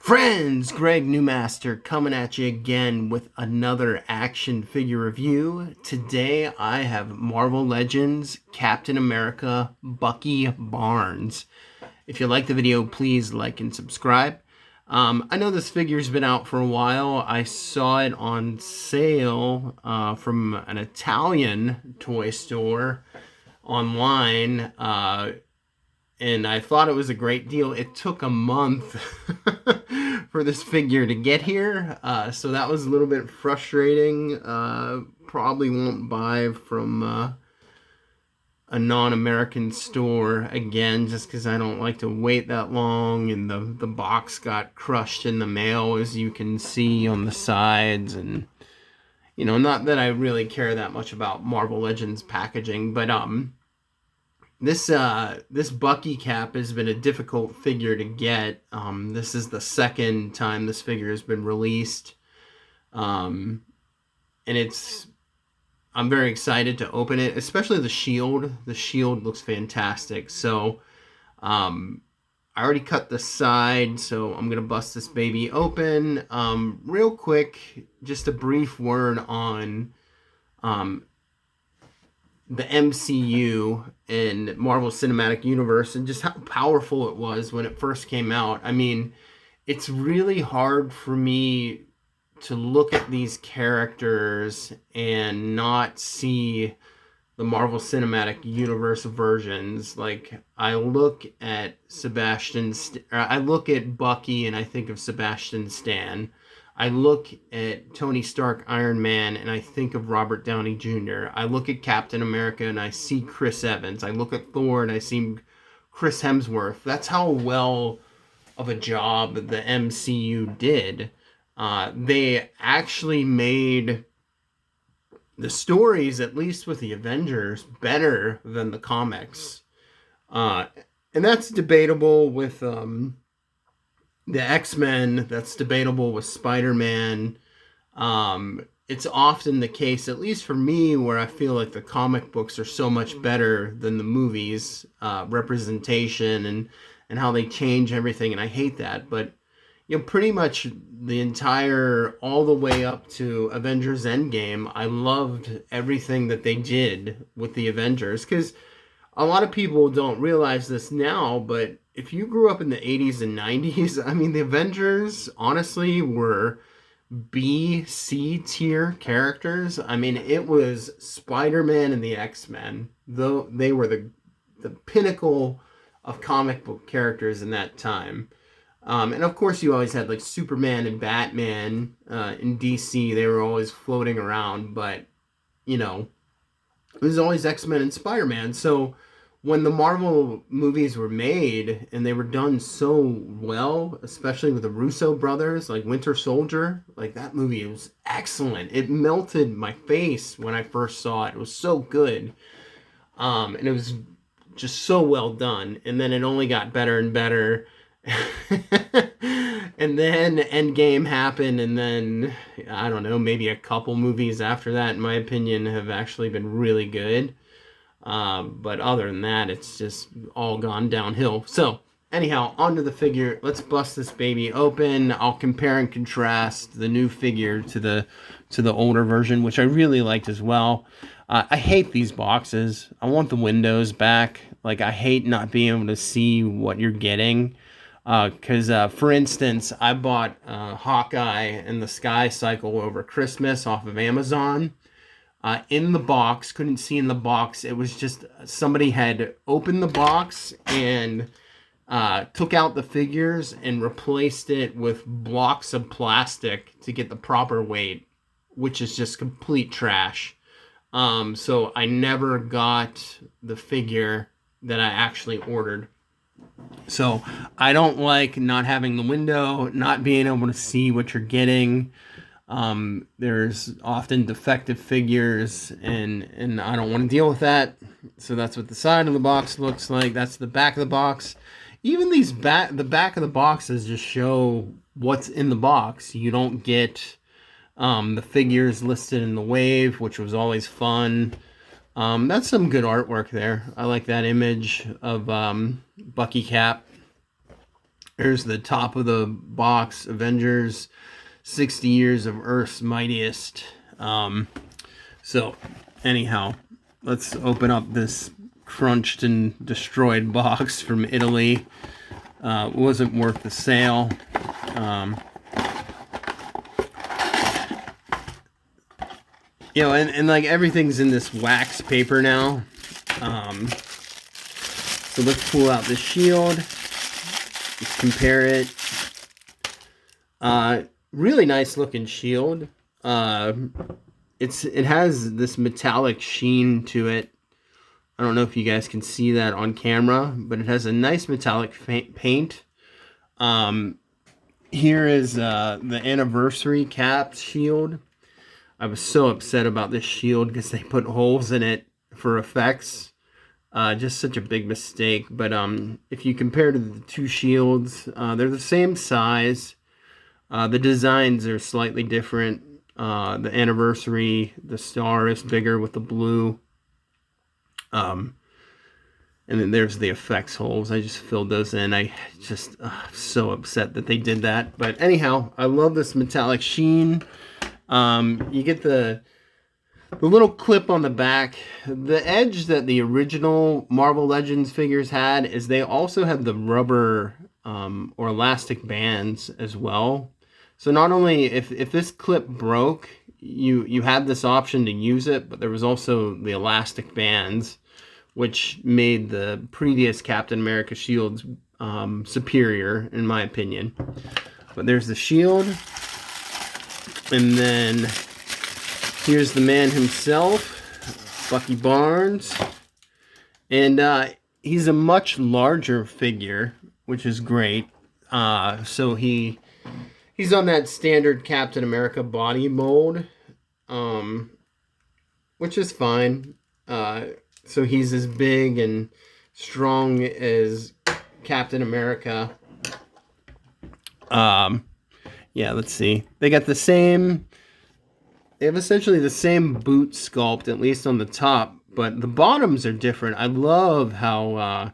Friends, Greg Newmaster coming at you again with another action figure review. Today I have Marvel Legends Captain America Bucky Barnes. If you like the video, please like and subscribe. I know this figure's been out for a while. I saw it on sale from an Italian toy store online. And I thought it was a great deal. It took a month for this figure to get here, so that was a little bit frustrating. Probably won't buy from a non-American store again, just because I don't like to wait that long, and the box got crushed in the mail, as you can see on the sides. And not that I really care that much about Marvel Legends packaging, but this Bucky cap has been a difficult figure to get. This is the second time this figure has been released. And I'm very excited to open it, especially the shield. The shield looks fantastic. So I already cut the side, so I'm going to bust this baby open. Real quick, just a brief word on the MCU and Marvel Cinematic Universe and just how powerful it was when it first came out. I mean, it's really hard for me to look at these characters and not see the Marvel Cinematic Universe versions. Like, I look at I look at Bucky and I think of Sebastian Stan. I look at Tony Stark, Iron Man, and I think of Robert Downey Jr. I look at Captain America and I see Chris Evans. I look at Thor and I see Chris Hemsworth. That's how well of a job the MCU did. They actually made the stories, at least with the Avengers, better than the comics. And that's debatable with the X-Men. That's debatable with Spider-Man. It's often the case, at least for me, where I feel like the comic books are so much better than the movies, representation and how they change everything, and I hate that. But pretty much the entire, all the way up to Avengers Endgame, I loved everything that they did with the Avengers, because a lot of people don't realize this now, but if you grew up in the 80s and 90s, I mean, the Avengers, honestly, were B, C tier characters. I mean, it was Spider-Man and the X-Men. Though they were the pinnacle of comic book characters in that time. And of course, you always had like Superman and Batman in DC. They were always floating around, but it was always X-Men and Spider-Man. So when the Marvel movies were made and they were done so well, especially with the Russo brothers, like Winter Soldier, like that movie was excellent. It melted my face when I first saw it. It was so good. And it was just so well done. And then it only got better and better. And then Endgame happened, and then, I don't know, maybe a couple movies after that, in my opinion, have actually been really good. But other than that, it's just all gone downhill. So, anyhow, onto the figure. Let's bust this baby open. I'll compare and contrast the new figure to the older version, which I really liked as well. I hate these boxes. I want the windows back. Like, I hate not being able to see what you're getting. Because, for instance, I bought Hawkeye and the Sky Cycle over Christmas off of Amazon. In the box, couldn't see in the box. It was just somebody had opened the box and took out the figures and replaced it with blocks of plastic to get the proper weight, which is just complete trash. So I never got the figure that I actually ordered. So I don't like not having the window, not being able to see what you're getting. There's often defective figures, and I don't want to deal with that. So that's what the side of the box looks like. That's the back of the box. Even the back of the boxes just show what's in the box. You don't get the figures listed in the wave, which was always fun. That's some good artwork there. I like that image of Bucky Cap. There's the top of the box, Avengers, 60 Years of Earth's Mightiest. So, anyhow, let's open up this crunched and destroyed box from Italy. Wasn't worth the sale. You know, and like everything's in this wax paper now. So let's pull out the shield. Let's compare it. Really nice looking shield. It has this metallic sheen to it. I don't know if you guys can see that on camera, but it has a nice metallic paint. Here is the anniversary cap shield. I was so upset about this shield because they put holes in it for effects. Just such a big mistake. But if you compare to the two shields, they're the same size. The designs are slightly different. The anniversary, the star is bigger with the blue. And then there's the effects holes. I just filled those in. I just so upset that they did that. But anyhow, I love this metallic sheen. You get the little clip on the back. The edge that the original Marvel Legends figures had is they also had the rubber or elastic bands as well. So not only if this clip broke, you had this option to use it, but there was also the elastic bands, which made the previous Captain America shields superior, in my opinion. But there's the shield. And then here's the man himself, Bucky Barnes. And he's a much larger figure, which is great. So he's on that standard Captain America body mold, which is fine. So he's as big and strong as Captain America. Yeah, let's see. They got the same... They have essentially the same boot sculpt, at least on the top, but the bottoms are different. I love how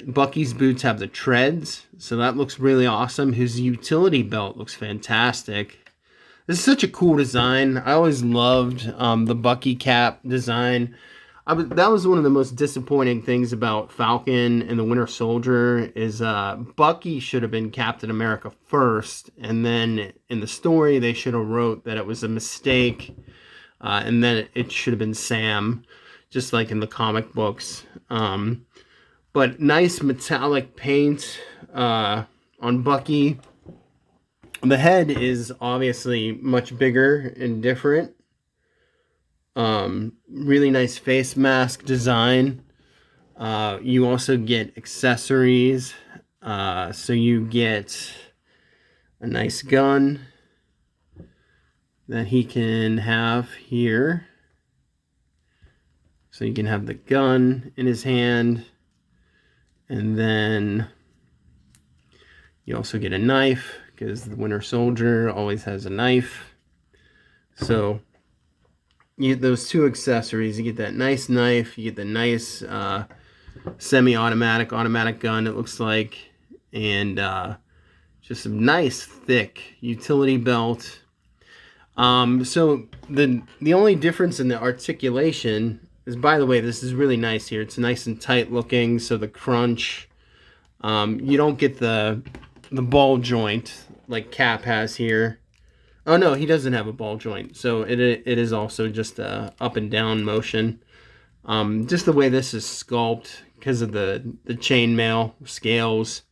Bucky's boots have the treads, so that looks really awesome. His utility belt looks fantastic. This is such a cool design. I always loved the Bucky cap design. That was one of the most disappointing things about Falcon and the Winter Soldier is Bucky should have been Captain America first, and then in the story they should have wrote that it was a mistake, and then it should have been Sam, just like in the comic books. But nice metallic paint on Bucky. The head is obviously much bigger and different. Really nice face mask design. You also get accessories. So you get a nice gun that he can have here. So you can have the gun in his hand. And then you also get a knife, because the Winter Soldier always has a knife. So you get those two accessories. You get that nice knife. You get the nice semi-automatic, automatic gun, it looks like. And just some nice, thick utility belt. So the only difference in the articulation is, by the way, this is really nice here. It's nice and tight looking, so the crunch. You don't get the ball joint like Cap has here. Oh no, he doesn't have a ball joint, so it is also just a up and down motion. Just the way this is sculpted because of the chainmail scales.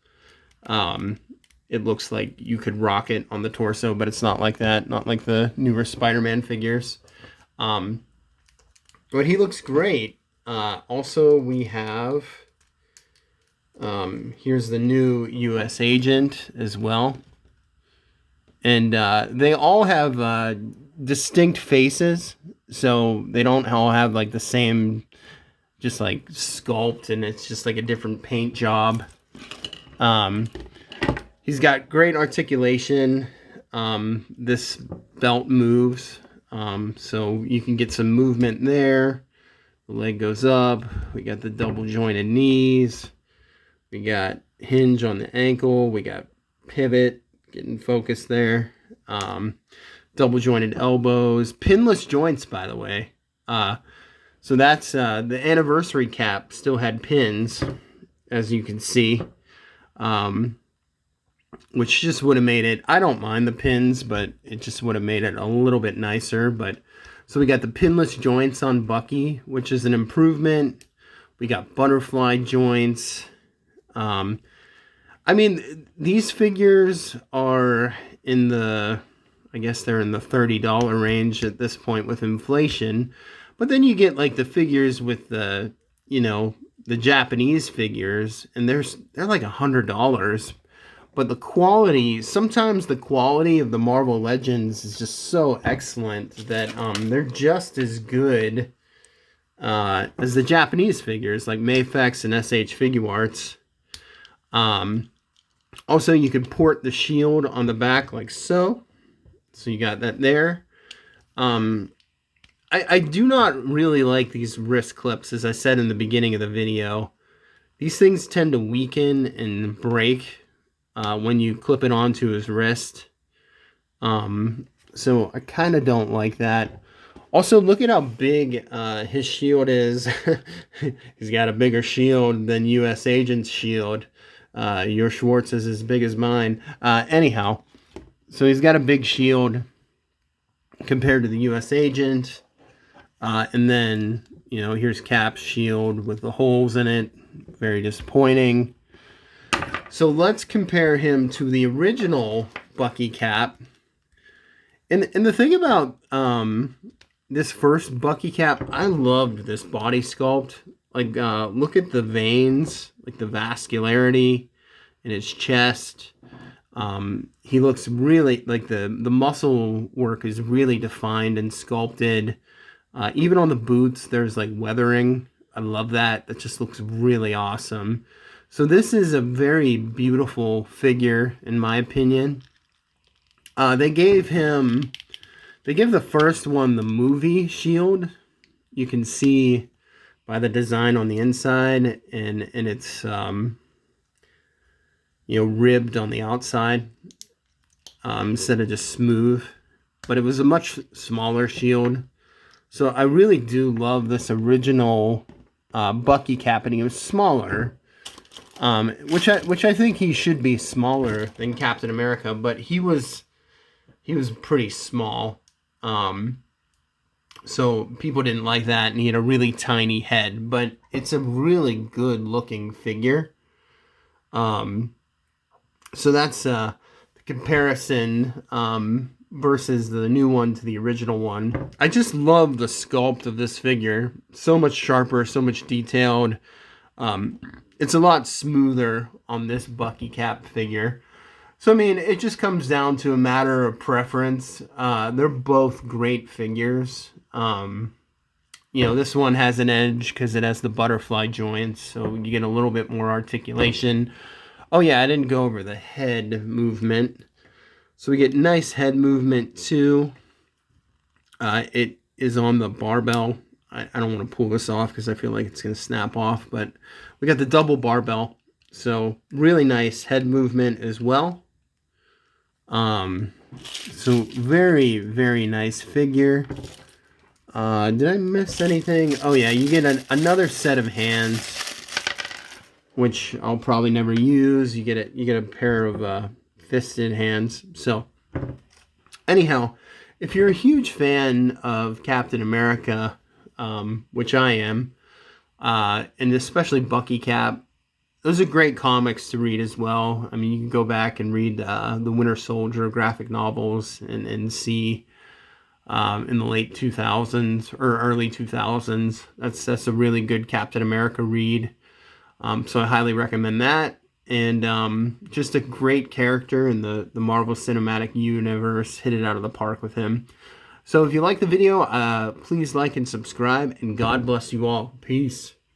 It looks like you could rock it on the torso, but it's not like that. Not like the newer Spider-Man figures. But he looks great. Also, we have... here's the new U.S. agent as well. And they all have distinct faces. So they don't all have like the same just like sculpt, and it's just like a different paint job. He's got great articulation. This belt moves, so you can get some movement there. The leg goes up. We got the double jointed knees. We got hinge on the ankle. We got pivot, getting focused there. Double jointed elbows, pinless joints, by the way. So that's the anniversary cap still had pins, as you can see, which just would have made it, I don't mind the pins, but it just would have made it a little bit nicer. But so we got the pinless joints on Bucky, which is an improvement. We got butterfly joints. I mean, these figures are in the, I guess they're in the $30 range at this point with inflation. But then you get like the figures with the, you know, the Japanese figures, and they're like $100. But the quality, sometimes the quality of the Marvel Legends is just so excellent that they're just as good as the Japanese figures, like Mayfex and SH Figuarts. Also, you could port the shield on the back like so. So you got that there. I do not really like these wrist clips, as I said in the beginning of the video. These things tend to weaken and break when you clip it onto his wrist. So I kind of don't like that. Also, look at how big his shield is. He's got a bigger shield than U.S. Agent's shield. Your Schwartz is as big as mine. Anyhow, so he's got a big shield compared to the U.S. Agent. And then, you know, here's Cap's shield with the holes in it. Very disappointing. So let's compare him to the original Bucky Cap. And the thing about this first Bucky Cap, I loved this body sculpt. Like, look at the veins, like the vascularity in his chest. He looks really, like the muscle work is really defined and sculpted. Even on the boots, there's like weathering. I love that. That just looks really awesome. So this is a very beautiful figure, in my opinion. They gave the first one the movie shield. You can see by the design on the inside, and it's you know, ribbed on the outside instead of just smooth. But it was a much smaller shield. So I really do love this original Bucky cap, and he was smaller. Which I think he should be smaller than Captain America, but he was pretty small. So people didn't like that, and he had a really tiny head, but it's a really good looking figure. So that's the comparison versus the new one to the original one. I just love the sculpt of this figure. So much sharper, so much detailed. It's a lot smoother on this Bucky Cap figure. So, I mean, it just comes down to a matter of preference. They're both great figures. You know, this one has an edge because it has the butterfly joints, so you get a little bit more articulation. Oh, yeah, I didn't go over the head movement. So we get nice head movement, too. It is on the barbell. I don't want to pull this off because I feel like it's going to snap off, but we got the double barbell. So really nice head movement as well. So very, very nice figure. Did I miss anything? Oh yeah, you get another set of hands, which I'll probably never use. You get a pair of fisted hands. So anyhow, if you're a huge fan of Captain America, which I am, and especially Bucky Cap, those are great comics to read as well. I mean, you can go back and read the Winter Soldier graphic novels and see in the late 2000s or early 2000s. That's a really good Captain America read. So I highly recommend that. And just a great character in the Marvel Cinematic Universe. Hit it out of the park with him. So if you like the video, please like and subscribe, and God bless you all. Peace.